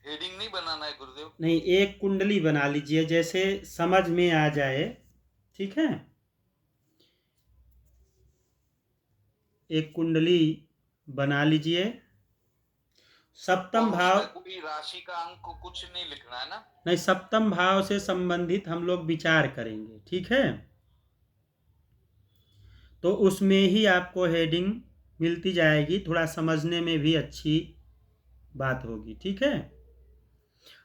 Heading नहीं बनाना है गुरुदेव? नहीं, एक कुंडली बना लीजिए जैसे समझ में आ जाए। ठीक है, एक कुंडली बना लीजिए। सप्तम और भाव, उसमें कोई राशि का अंक कुछ नहीं लिखना है ना? नहीं, सप्तम भाव से संबंधित हम लोग विचार करेंगे। ठीक है, तो उसमें ही आपको हेडिंग मिलती जाएगी, थोड़ा समझने में भी अच्छी बात होगी। ठीक है,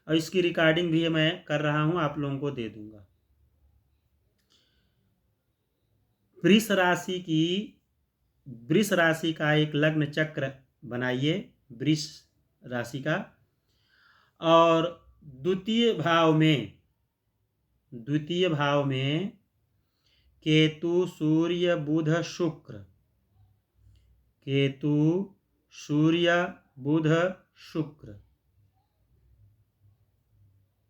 और इसकी रिकॉर्डिंग भी मैं कर रहा हूं, आप लोगों को दे दूंगा। वृष राशि की, वृष राशि का एक लग्न चक्र बनाइए, वृष राशि का। और द्वितीय भाव में, द्वितीय भाव में केतु सूर्य बुध शुक्र, केतु सूर्य बुध शुक्र,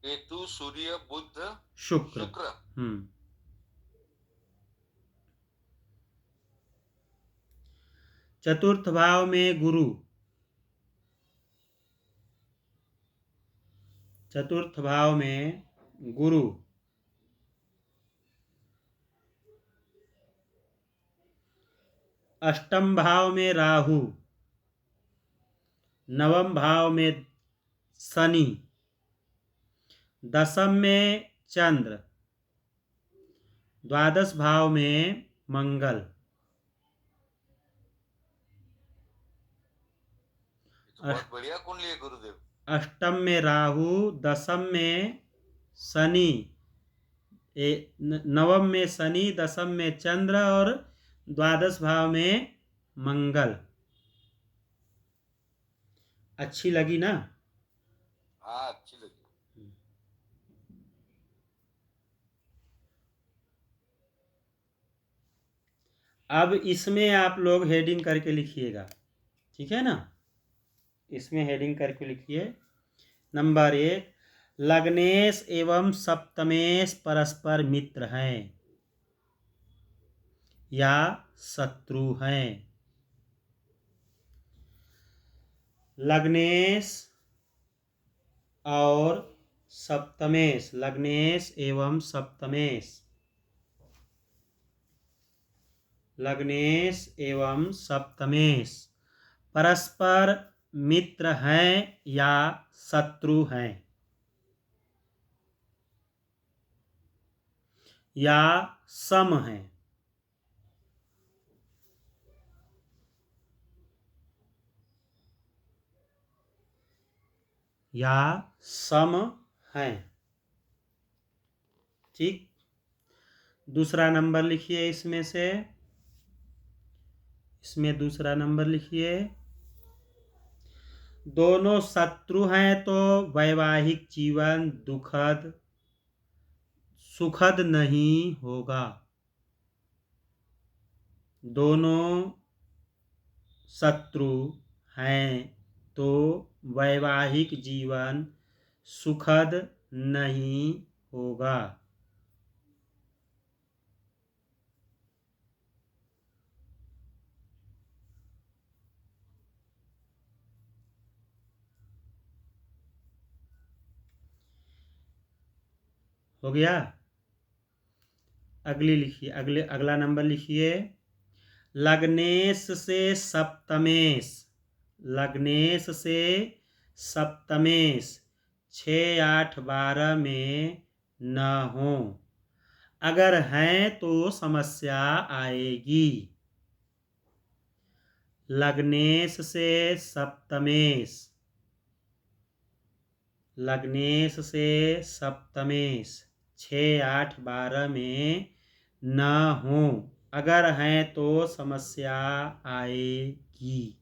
केतु सूर्य बुध शुक्र। शुक्र। हम्म। चतुर्थ भाव में गुरु, चतुर्थ भाव में गुरु। अष्टम भाव में राहु, नवम भाव में शनि, दसम में चंद्र, द्वादश भाव में मंगल। ये तो बहुत बढ़िया कुंडली है गुरुदेव। अष्टम में राहु, दसम में शनि, नवम में शनि, दसम में चंद्र और द्वादश भाव में मंगल। अच्छी लगी ना? हाँ, अच्छी लगी। अब इसमें आप लोग हेडिंग करके लिखिएगा। ठीक है ना, इसमें हेडिंग करके लिखिए। नंबर 1, लग्नेश एवं सप्तमेश परस्पर मित्र हैं या शत्रु हैं। लग्नेश और सप्तमेश, लग्नेश एवं सप्तमेश, लग्नेश एवं सप्तमेश परस्पर मित्र हैं या शत्रु हैं, या सम हैं, या सम हैं। ठीक, दूसरा नंबर लिखिए इसमें से, इसमें दूसरा नंबर लिखिए। दोनों शत्रु हैं तो वैवाहिक जीवन दुखद सुखद नहीं होगा। दोनों शत्रु हैं तो वैवाहिक जीवन सुखद नहीं होगा। हो गया? अगली लिखिए, अगला नंबर लिखिए। लग्नेश से सप्तमेश, लग्नेश से सप्तमेश 6, 8, 12 में न हो। अगर हैं तो समस्या आएगी। लग्नेश से सप्तमेश, लग्नेश से सप्तमेश 6, 8, 12 में न हो। अगर हैं तो समस्या आएगी।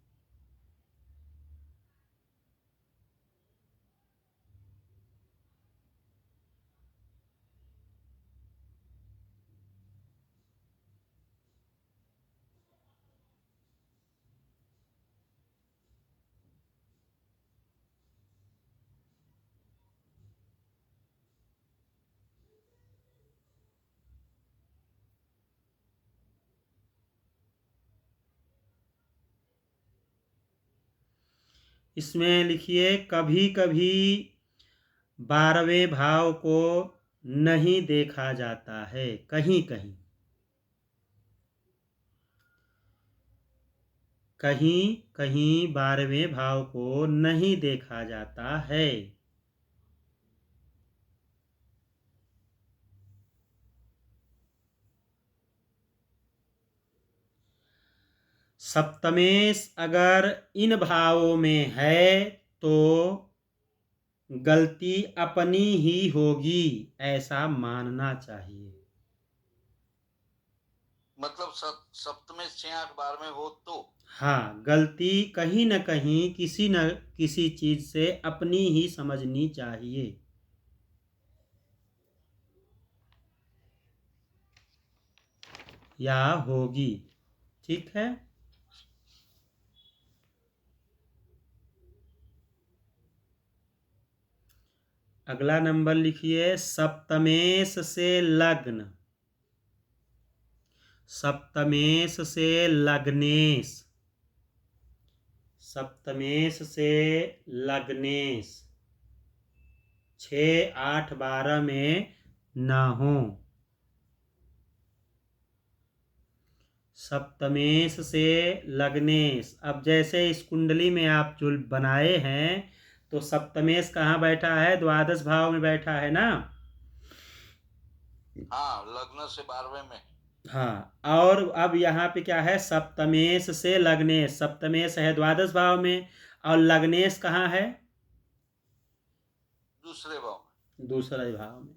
इसमें लिखिए कभी कभी 12वें भाव को नहीं देखा जाता है, कहीं कहीं, कहीं कहीं 12वें भाव को नहीं देखा जाता है। सप्तमेश अगर इन भावों में है तो गलती अपनी ही होगी, ऐसा मानना चाहिए। मतलब सप्तमे 6 8 12 में हो तो हाँ, गलती कहीं न कहीं किसी न किसी चीज से अपनी ही समझनी चाहिए। या होगी। ठीक है। अगला नंबर लिखिए सप्तमेश से लग्न, सप्तमेश से लग्नेश, सप्तमेश से लग्नेश 6 8 12 में ना हो। सप्तमेश से लग्नेश, अब जैसे इस कुंडली में आप जो बनाए हैं तो सप्तमेश कहाँ बैठा है? द्वादश भाव में बैठा है ना। हाँ, लग्न से 12वें में। हाँ, और अब यहाँ पे क्या है? सप्तमेश से लग्नेश, सप्तमेश है द्वादश भाव में और लग्नेश कहाँ है? दूसरे भाव में, दूसरे भाव में।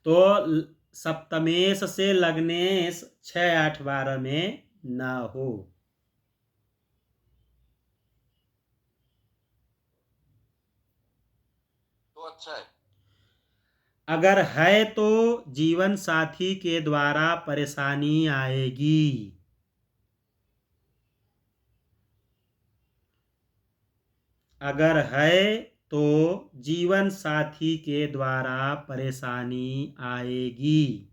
तो सप्तमेश से लग्नेश 6 8 12 में ना हो। तो अच्छा है। अगर है तो जीवन साथी के द्वारा परेशानी आएगी। अगर है तो जीवन साथी के द्वारा परेशानी आएगी।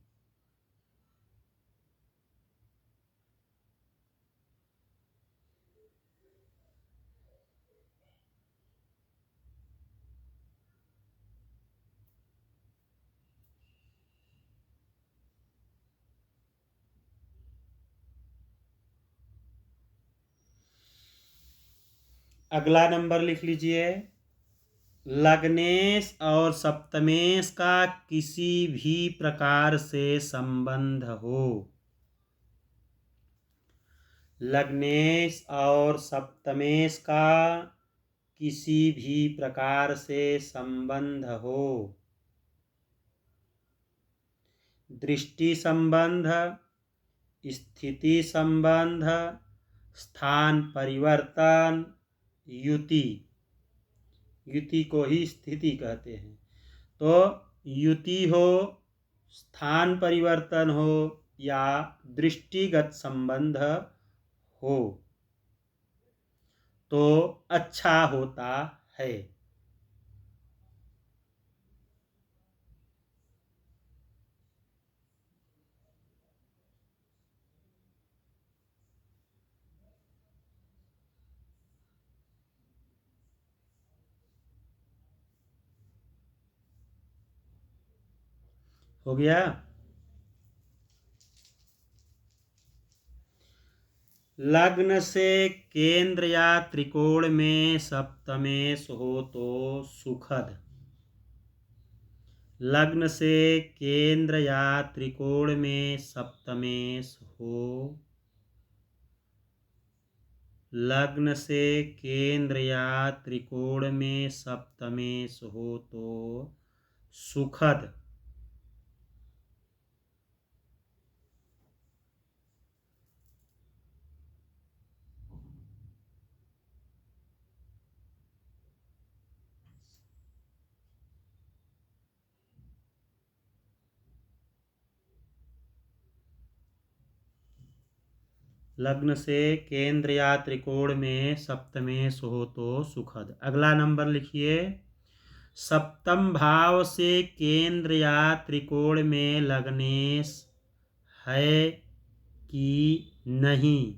अगला नंबर लिख लीजिए लग्नेश और सप्तमेश का किसी भी प्रकार से संबंध हो। लग्नेश और सप्तमेश का किसी भी प्रकार से संबंध हो। दृष्टि संबंध, स्थिति संबंध, स्थान परिवर्तन, युति, युति को ही स्थिति कहते हैं। तो युति हो, स्थान परिवर्तन हो या दृष्टिगत संबंध हो तो अच्छा होता है। हो गया। लग्न से केंद्र या त्रिकोण में सप्तमेश हो तो सुखद। लग्न से केंद्र या त्रिकोण में सप्तमेश हो, लग्न से केंद्र या त्रिकोण में सप्तमेश हो तो सुखद। लग्न से केंद्र या त्रिकोण में सप्तमेश हो तो सुखद। अगला नंबर लिखिए सप्तम भाव से केंद्र या त्रिकोण में लग्नेश है कि नहीं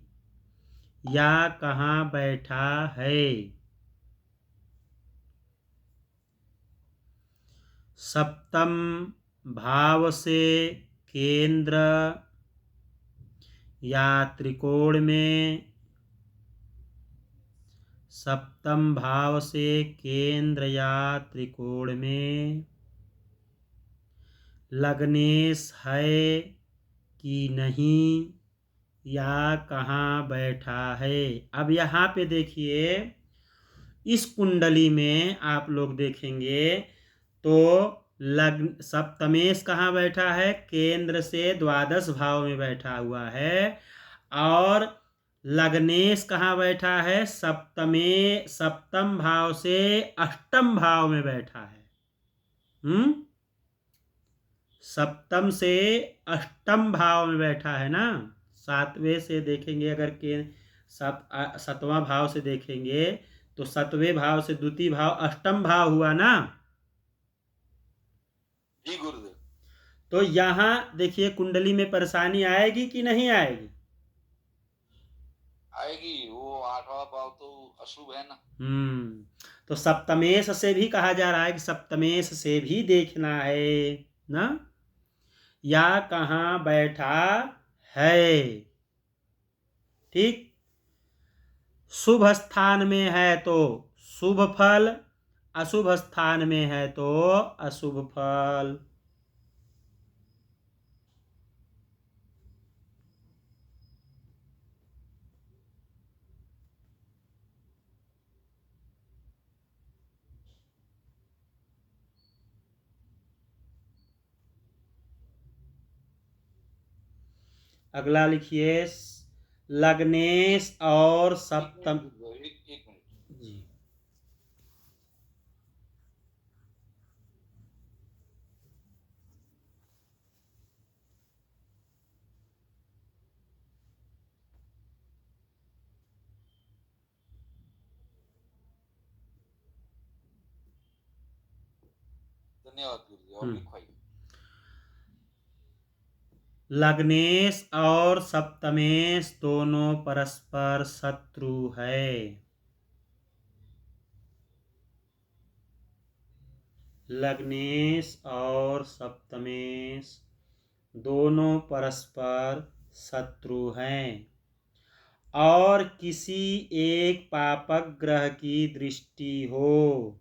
या कहाँ बैठा है। सप्तम भाव से केंद्र या त्रिकोण में, सप्तम भाव से केंद्र या त्रिकोण में लग्नेश है कि नहीं, या कहाँ बैठा है। अब यहाँ पे देखिए, इस कुंडली में आप लोग देखेंगे तो लग्न सप्तमेश कहाँ बैठा है, केंद्र से द्वादश भाव में बैठा हुआ है, और लग्नेश कहाँ बैठा है, सप्तम भाव से अष्टम भाव में बैठा है। सप्तम से अष्टम भाव में बैठा है ना। सातवें से देखेंगे अगर के सतवां भाव से देखेंगे तो सतवें भाव से द्वितीय भाव अष्टम भाव हुआ ना। जी गुरुदेव। तो यहाँ देखिए कुंडली में परेशानी आएगी कि नहीं आएगी? आएगी, वो आठवां भाव तो अशुभ है ना। तो सप्तमेश से भी कहा जा रहा है कि सप्तमेश से भी देखना है ना, या कहाँ बैठा है। ठीक, शुभ स्थान में है तो शुभ फल, अशुभ स्थान में है तो अशुभ फल। अगला लिखिए, लग्नेश और सप्तम। एक मिनट जी, धन्यवाद गुरुदेव। और लिखवाइए। लग्नेश और सप्तमेश दोनों परस्पर शत्रु है। लग्नेश और सप्तमेश दोनों परस्पर शत्रु हैं, और किसी एक पापक ग्रह की दृष्टि हो।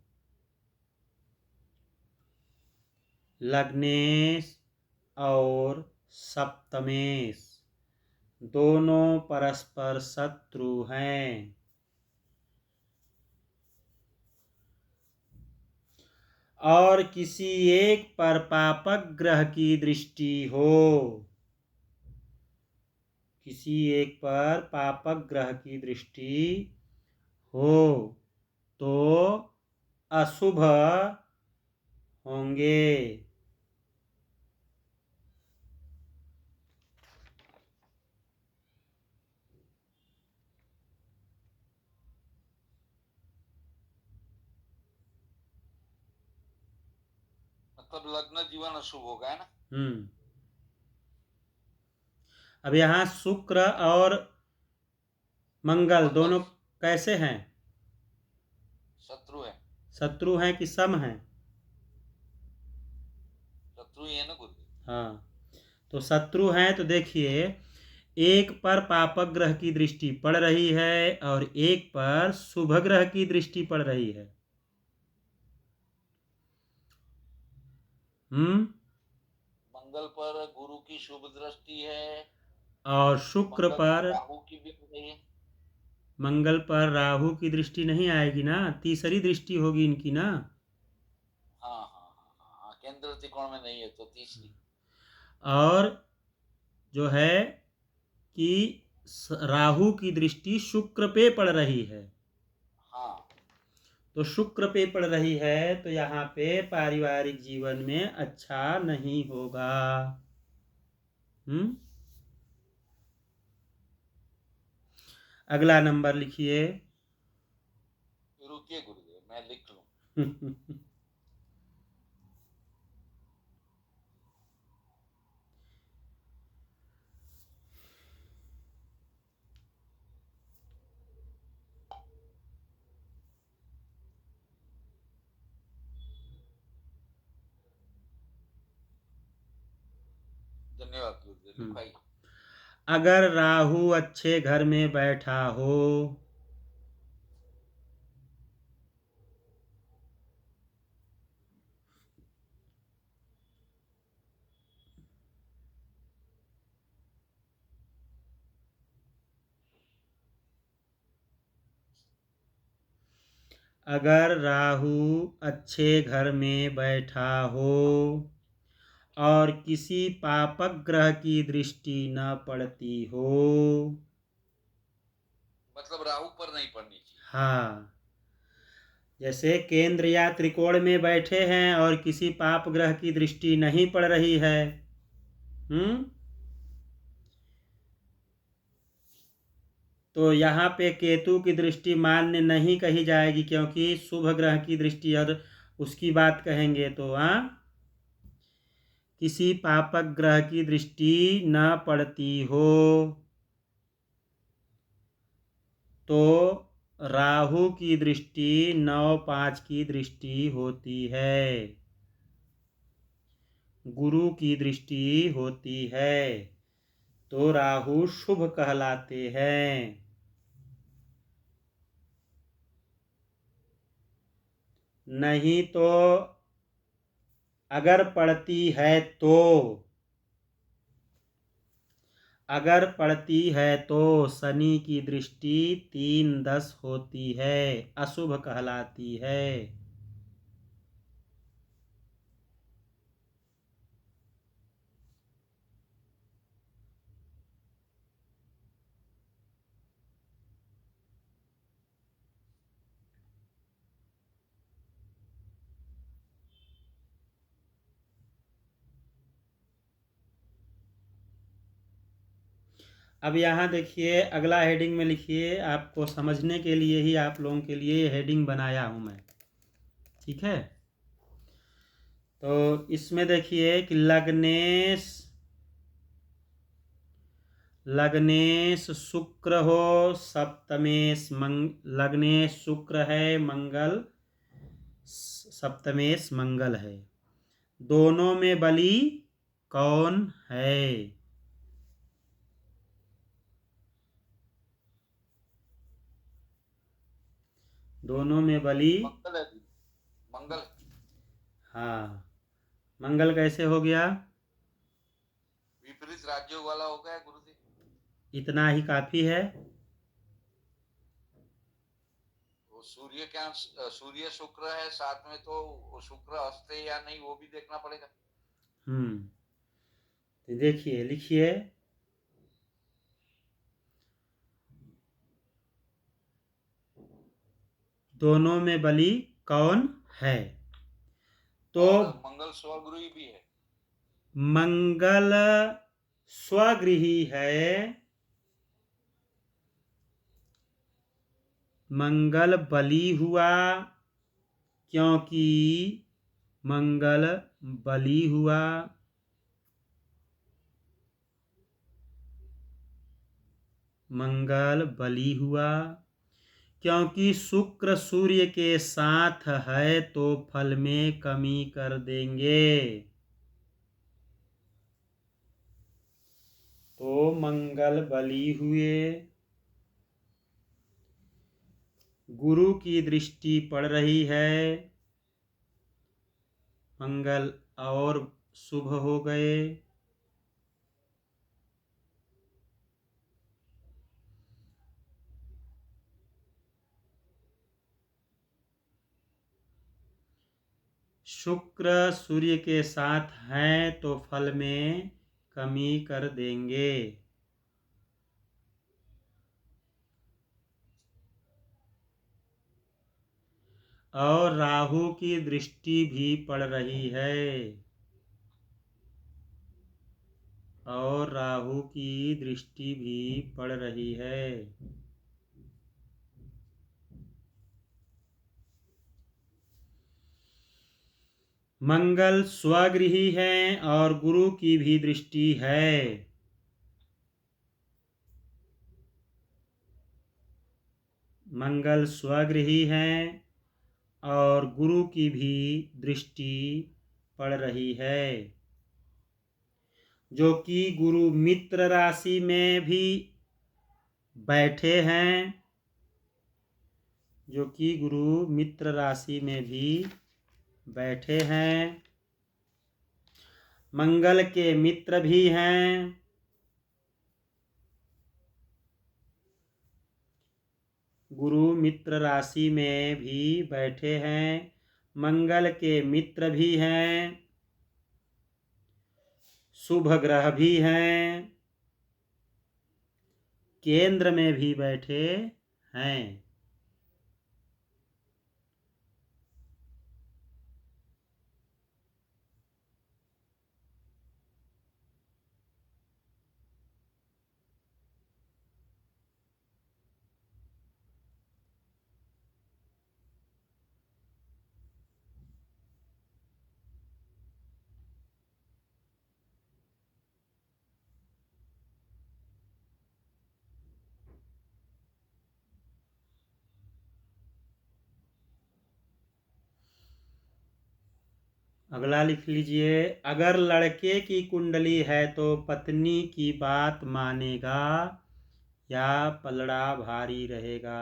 लग्नेश और सप्तमेश दोनों परस्पर शत्रु हैं, और किसी एक पर पापक ग्रह की दृष्टि हो। किसी एक पर पापक ग्रह की दृष्टि हो तो अशुभ होंगे। मतलब लग्न जीवन अशुभ होगा, है ना। अब यहाँ शुक्र और मंगल दोनों कैसे हैं? शत्रु है। शत्रु हैं कि सम हैं? शत्रु ही है ना गुरुदेव। हाँ, तो शत्रु हैं तो देखिए, एक पर पापक ग्रह की दृष्टि पड़ रही है और एक पर शुभ ग्रह की दृष्टि पड़ रही है। मंगल पर गुरु की शुभ दृष्टि है, और शुक्र पर राहु की भी हो रही है। मंगल पर राहु की दृष्टि नहीं आएगी ना, तीसरी दृष्टि होगी इनकी ना। हाँ हाँ हाँ हाँ, केंद्र त्रिकोण में नहीं है तो तीसरी। और जो है कि राहु की दृष्टि शुक्र पे पड़ रही है। हाँ, तो शुक्र पे पड़ रही है तो यहाँ पे पारिवारिक जीवन में अच्छा नहीं होगा। अगला नंबर लिखिए। रुकिए गुरुदेव, मैं लिख लूं। धन्यवाद गुरुदेव, लिखवाइए। अगर राहु अच्छे घर में बैठा हो, अगर राहु अच्छे घर में बैठा हो और किसी पापक ग्रह की दृष्टि न पड़ती हो, मतलब राहु पर नहीं पड़नी चाहिए। हाँ, जैसे केंद्र या त्रिकोण में बैठे हैं और किसी पाप ग्रह की दृष्टि नहीं पड़ रही है, तो यहाँ पे केतु की दृष्टि मान्य नहीं कही जाएगी, क्योंकि शुभ ग्रह की दृष्टि और उसकी बात कहेंगे तो किसी पापक ग्रह की दृष्टि न पड़ती हो, तो राहु की दृष्टि 9-5 की दृष्टि होती है, गुरु की दृष्टि होती है, तो राहु शुभ कहलाते हैं। नहीं तो अगर पड़ती है तो, अगर पड़ती है तो शनि की दृष्टि 3-10 होती है, अशुभ कहलाती है। अब यहाँ देखिए, अगला हेडिंग में लिखिए, आपको समझने के लिए ही आप लोगों के लिए ये हेडिंग बनाया हूं मैं, ठीक है। तो इसमें देखिए कि लग्नेश शुक्र हो, सप्तमेश लग्नेश शुक्र है, मंगल सप्तमेश मंगल है, दोनों में बली कौन है? दोनों में बली मंगल है, मंगल। हाँ, मंगल कैसे हो गया? विपरीत राज्यों वाला हो गया गुरुदेव। इतना ही काफी है। वो सूर्य क्या, सूर्य शुक्र है साथ में, तो वो शुक्र अस्त है या नहीं वो भी देखना पड़ेगा। तो देखिए, लिखिए, दोनों में बली कौन है? तो मंगल स्वगृही भी है। मंगल स्वगृही है, मंगल बली हुआ, क्योंकि मंगल बली हुआ, मंगल बली हुआ, क्योंकि शुक्र सूर्य के साथ है तो फल में कमी कर देंगे, तो मंगल बली हुए। गुरु की दृष्टि पड़ रही है, मंगल और शुभ हो गए। शुक्र सूर्य के साथ हैं तो फल में कमी कर देंगे। और राहु की दृष्टि भी पड़ रही है, और राहु की दृष्टि भी पड़ रही है। मंगल स्वगृही है और गुरु की भी दृष्टि है। मंगल स्वगृही है और गुरु की भी दृष्टि पड़ रही है। जो कि गुरु मित्र राशि में भी बैठे हैं, जो कि गुरु मित्र राशि में भी बैठे हैं, मंगल के मित्र भी हैं, गुरु मित्र राशि में भी बैठे हैं, मंगल के मित्र भी हैं, शुभ ग्रह भी हैं, केंद्र में भी बैठे हैं। अगला लिख लीजिए, अगर लड़के की कुंडली है तो पत्नी की बात मानेगा या पलड़ा भारी रहेगा।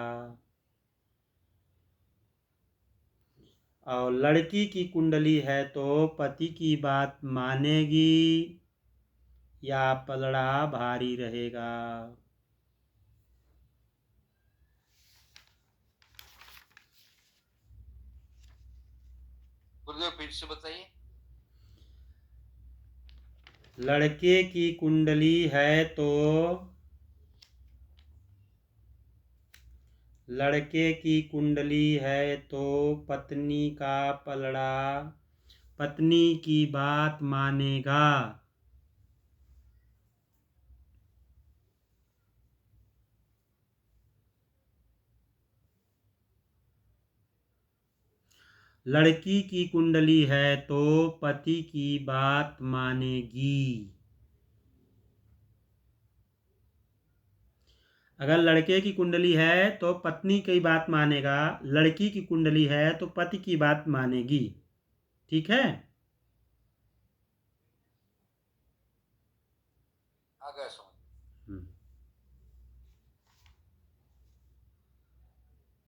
और लड़की की कुंडली है तो पति की बात मानेगी या पलड़ा भारी रहेगा। गुरुदेव फिर से बताइए। लड़के की कुंडली है तो लड़के की कुंडली है तो पत्नी का पलड़ा पत्नी की बात मानेगा। लड़की की कुंडली है तो पति की बात मानेगी। अगर लड़के की कुंडली है तो पत्नी की बात मानेगा, लड़की की कुंडली है तो पति की बात मानेगी। ठीक है।